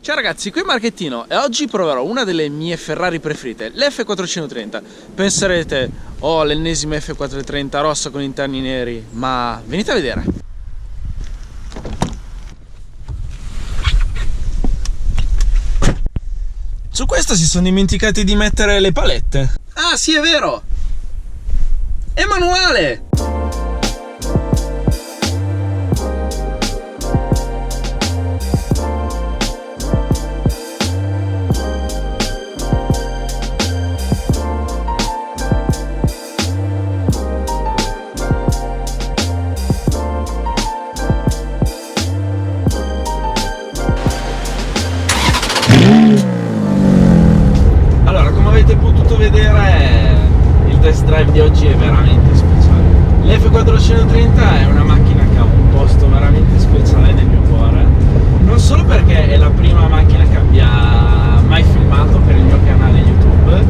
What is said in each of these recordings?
Ciao ragazzi, qui Marchettino e oggi proverò una delle mie Ferrari preferite, l'F430. Penserete, oh, l'ennesima F430 rossa con interni neri, ma venite a vedere. Su questa si sono dimenticati di mettere le palette. Ah sì, è vero! È manuale! Allora, come avete potuto vedere, il test drive di oggi è veramente speciale. L'F430 è una macchina che ha un posto veramente speciale nel mio cuore, non solo perché è la prima macchina che abbia mai filmato per il mio canale YouTube,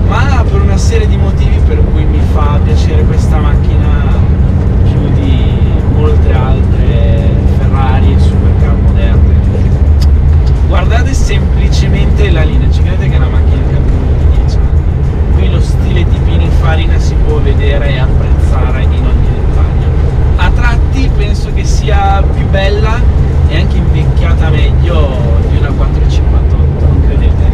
ma per una serie di motivi per cui mi fa piacere questa macchina più di molte altre Ferrari e supercar moderne. Guardate semplicemente la linea, ci credete che è una macchina che ha più di 10 anni. Qui lo stile di Pininfarina si può vedere e apprezzare in ogni dettaglio. A tratti penso che sia più bella e anche invecchiata meglio di una 458, non credete?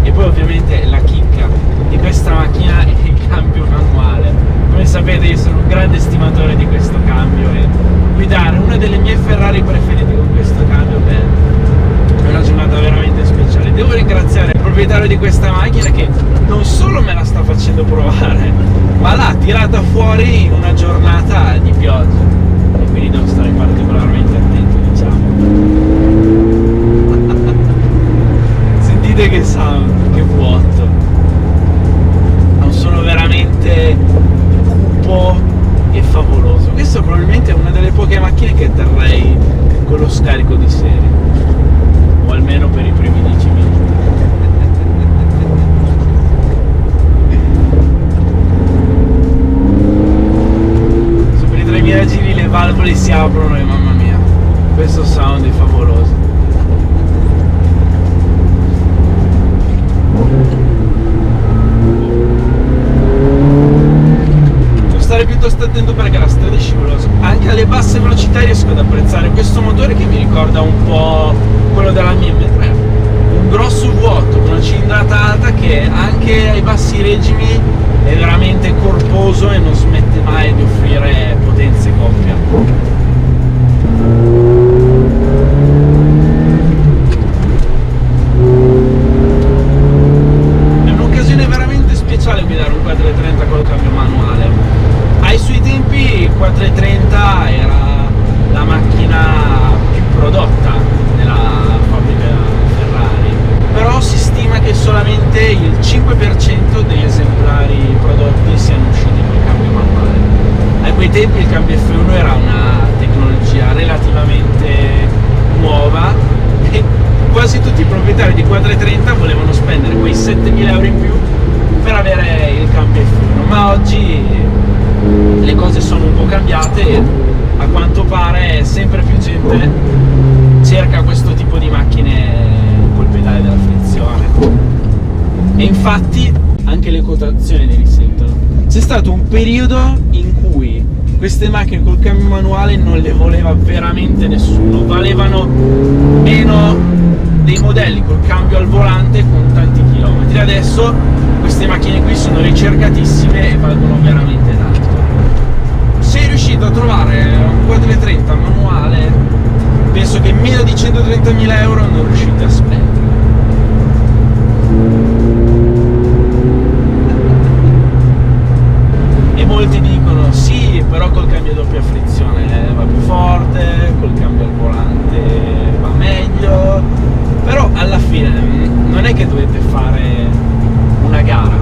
E poi ovviamente la chicca di questa macchina è il cambio manuale. Come sapete io sono un grande stimatore di questo cambio e guidare una delle mie Ferrari preferite con questo cambio, beh, è una giornata veramente speciale. Devo ringraziare il proprietario di questa macchina che non solo me la sta facendo provare, ma l'ha tirata fuori in una giornata di pioggia e quindi devo stare particolarmente attento, diciamo. Sentite che sound, che vuoto, ha un suono veramente cupo e favoloso. Questo probabilmente è una delle poche macchine che terrei con lo scarico di serie, o almeno per i primi 10 minuti. Su per i 3000 giri le valvole si aprono e mamma mia, questo sound è favoloso. Devo stare piuttosto attento perché la strada è scivolosa. Anche alle basse velocità riesco ad apprezzare questo motore che mi ricorda un po' quello della mia M3, un grosso vuoto, una cilindrata alta che anche ai bassi regimi è veramente corposo e non smette mai di offrire potenza e coppia. È un'occasione veramente speciale guidare un 430 col cambio manuale. Ai suoi tempi il 430 era la macchina più prodotta nella fabbrica Ferrari, però si stima che solamente il 5% degli esemplari prodotti siano usciti col cambio manuale. A quei tempi il cambio F1 era una tecnologia relativamente nuova e quasi tutti i proprietari di 430 volevano spendere quei 7.000 euro in più per avere il cambio F1, ma oggi le cose sono un po' cambiate e a quanto pare sempre più gente cerca questo tipo di macchine col pedale della frizione e infatti anche le quotazioni ne risentono. C'è stato un periodo in cui queste macchine col cambio manuale non le voleva veramente nessuno, valevano meno dei modelli col cambio al volante con tanti chilometri. Adesso queste macchine qui sono ricercatissime e valgono veramente tanto. Se riuscite a trovare un 430 manuale, penso che meno di 130.000 euro non riuscite a spendere. E molti dicono sì, però col cambio a doppia frizione va più forte, col cambio al volante va meglio, però alla fine non è che dovete fare una gara.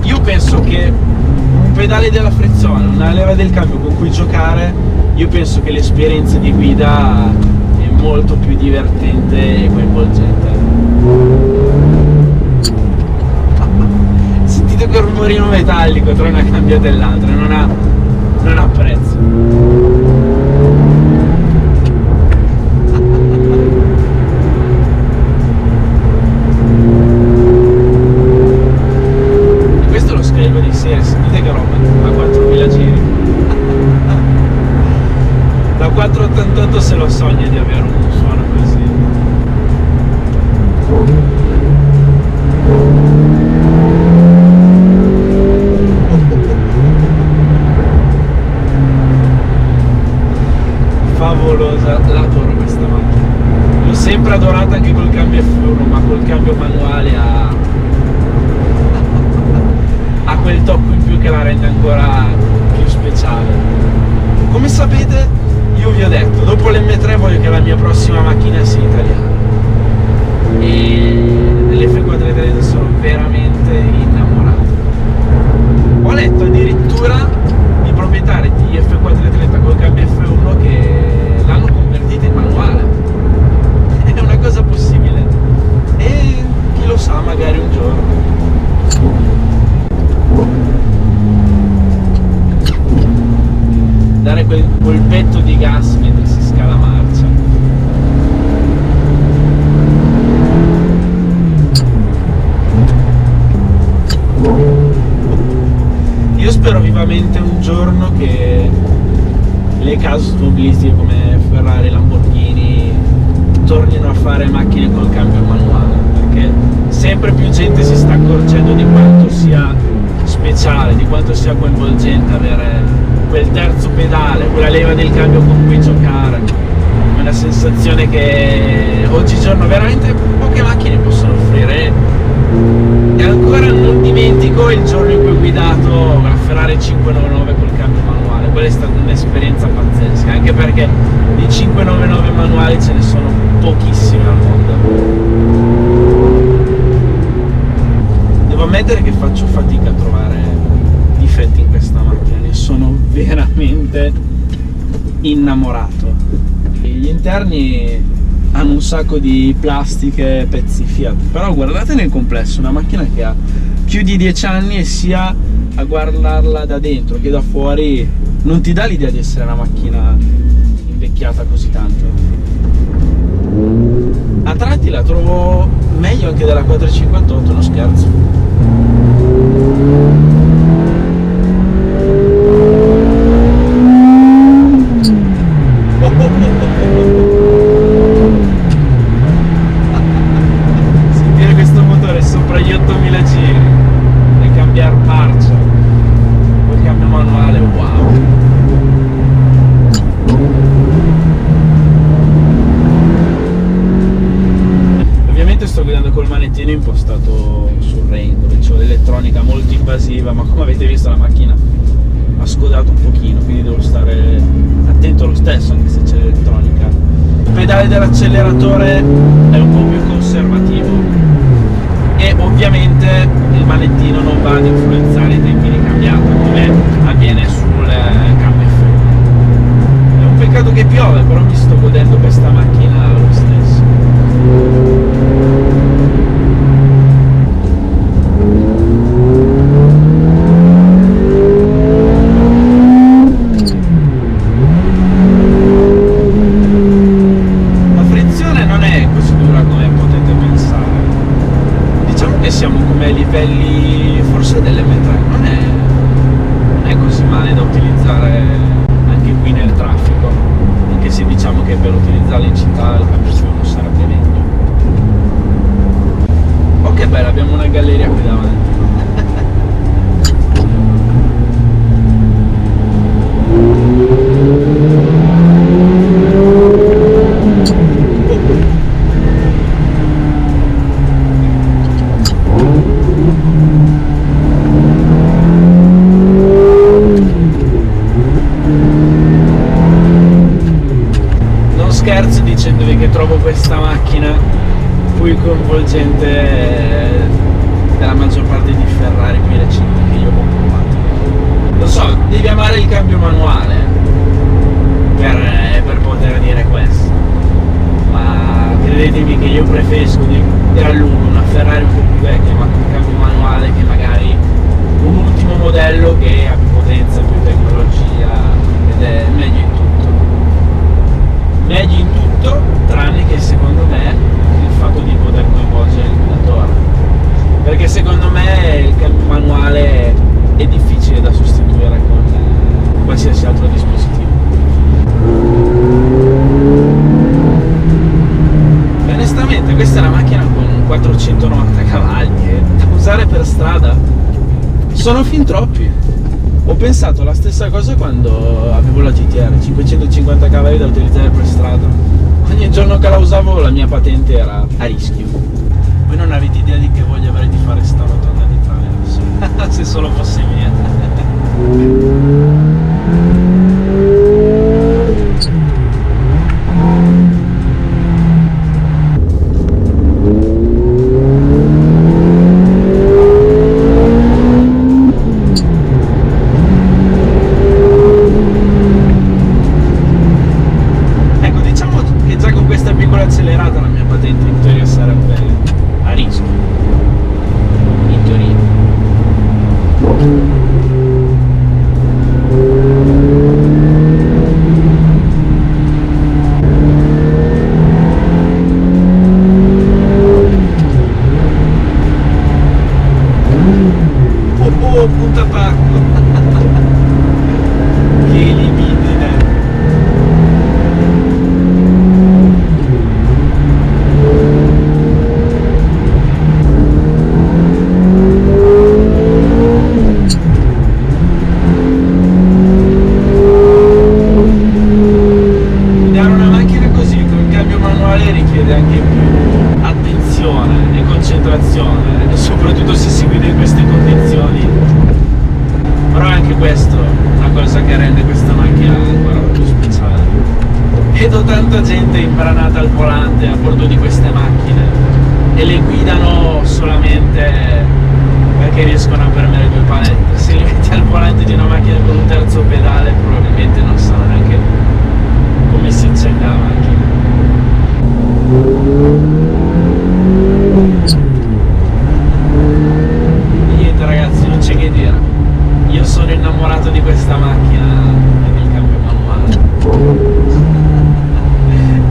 Io penso che un pedale della frizione, una leva del cambio con cui giocare, io penso che l'esperienza di guida è molto più divertente e coinvolgente. Sentite quel rumorino metallico tra una cambiata e l'altra, non ha prezzo. innamorata anche col cambio F1, ma col cambio manuale ha quel tocco in più che la rende ancora più speciale. Come sapete, io vi ho detto, dopo l'M3 voglio che la mia prossima macchina sia italiana, e delle F430 sono veramente innamorato. Ho letto addirittura di proprietari di F430 col cambio F1 che l'hanno convertita in manuale. È una cosa possibile, e chi lo sa, magari un giorno. Dare quel colpetto di gas mentre si scala marcia. Io spero vivamente un giorno che le case automobilistiche come Ferrari, Lamborghini tornino a fare macchine col cambio manuale, perché sempre più gente si sta accorgendo di quanto sia speciale, di quanto sia coinvolgente avere quel terzo pedale, quella leva del cambio con cui giocare, una sensazione che oggigiorno veramente poche macchine possono offrire. E ancora non dimentico il giorno in cui ho guidato la Ferrari 599 col cambio manuale. Quella è stata un'esperienza pazzesca, anche perché di 599 manuali ce ne sono pochissimi al mondo. Devo ammettere che faccio fatica a trovare difetti in questa macchina, ne sono veramente innamorato. E gli interni hanno un sacco di plastiche, pezzi Fiat, però guardate nel complesso, una macchina che ha più di 10 anni, e sia a guardarla da dentro che da fuori non ti dà l'idea di essere una macchina invecchiata così tanto. A tratti la trovo meglio anche della 458, non scherzo. Sentire questo motore sopra gli 8000 giri e cambiare marcia col cambio manuale, wow. Ovviamente sto guidando col manettino impostato sul rain, dove c'ho l'elettronica molto invasiva, ma come avete visto la macchina ha scodato un pochino, quindi devo stare attento lo stesso anche se c'è l'elettronica. Il pedale dell'acceleratore è un po' più conservativo e ovviamente il manettino non va ad influenzare i tempi di cambiata come avviene sul cambio F1. È un peccato che piove, però mi sto godendo questa macchina lo stesso. Siamo come ai livelli forse dell'M3, non è così male da utilizzare anche qui nel traffico, anche se diciamo che per utilizzarla in città il cambio F1 sarebbe meglio. Oh che bella, abbiamo una galleria qui davanti. Scherzo dicendovi che trovo questa macchina più coinvolgente della maggior parte di Ferrari più recenti che io ho provato. Lo so, devi amare il cambio manuale per poter dire questo, ma credetemi che io preferisco di gran lungo una Ferrari un po' più vecchia ma con cambio manuale che magari un ultimo modello che ha più potenza, più tecnologia, ed è meglio in tutto. Meglio in tutto, tranne che secondo me il fatto di poter coinvolgere il guidatore, perché secondo me il cambio manuale è difficile da sostituire con qualsiasi altro dispositivo. E onestamente questa è una macchina con 490 cavalli e da usare per strada sono fin troppi. Ho pensato la stessa cosa quando avevo la GTR, 550 cavalli da utilizzare per strada. ogni giorno che la usavo la mia patente era a rischio. Voi non avete idea di che voglia avrei di fare sta rotonda di traverso. Se solo fosse mia. Ecco, diciamo che già con questa piccola accelerata la mia patente in teoria sarebbe a rischio. In teoria. Oh, punta pacco. Che libidine. Guidare una macchina così con il cambio manuale richiede anche più attenzione e concentrazione, e soprattutto se si guida in queste condizioni. Però anche questo è una cosa che rende questa macchina ancora più speciale. Vedo tanta gente imbranata al volante a bordo di queste macchine e le guidano solamente perché riescono a premere due palette. Se li metti al volante di una macchina con un terzo pedale probabilmente non sanno neanche come si accende la macchina. Niente ragazzi, non c'è che dire. Io sono innamorato di questa macchina e del cambio manuale.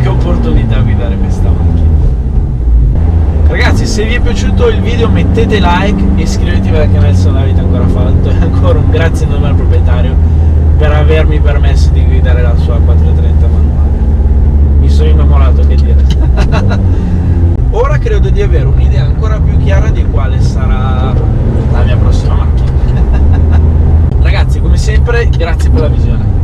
Che opportunità guidare questa macchina. Ragazzi, se vi è piaciuto il video mettete like e iscrivetevi al canale se non l'avete ancora fatto. E ancora un grazie in nome al proprietario per avermi permesso di guidare la sua 430 manuale. Mi sono innamorato, che dire. Ora credo di avere un'idea ancora più chiara di quale sarà la mia prossima macchina. Ragazzi, come sempre, grazie per la visione.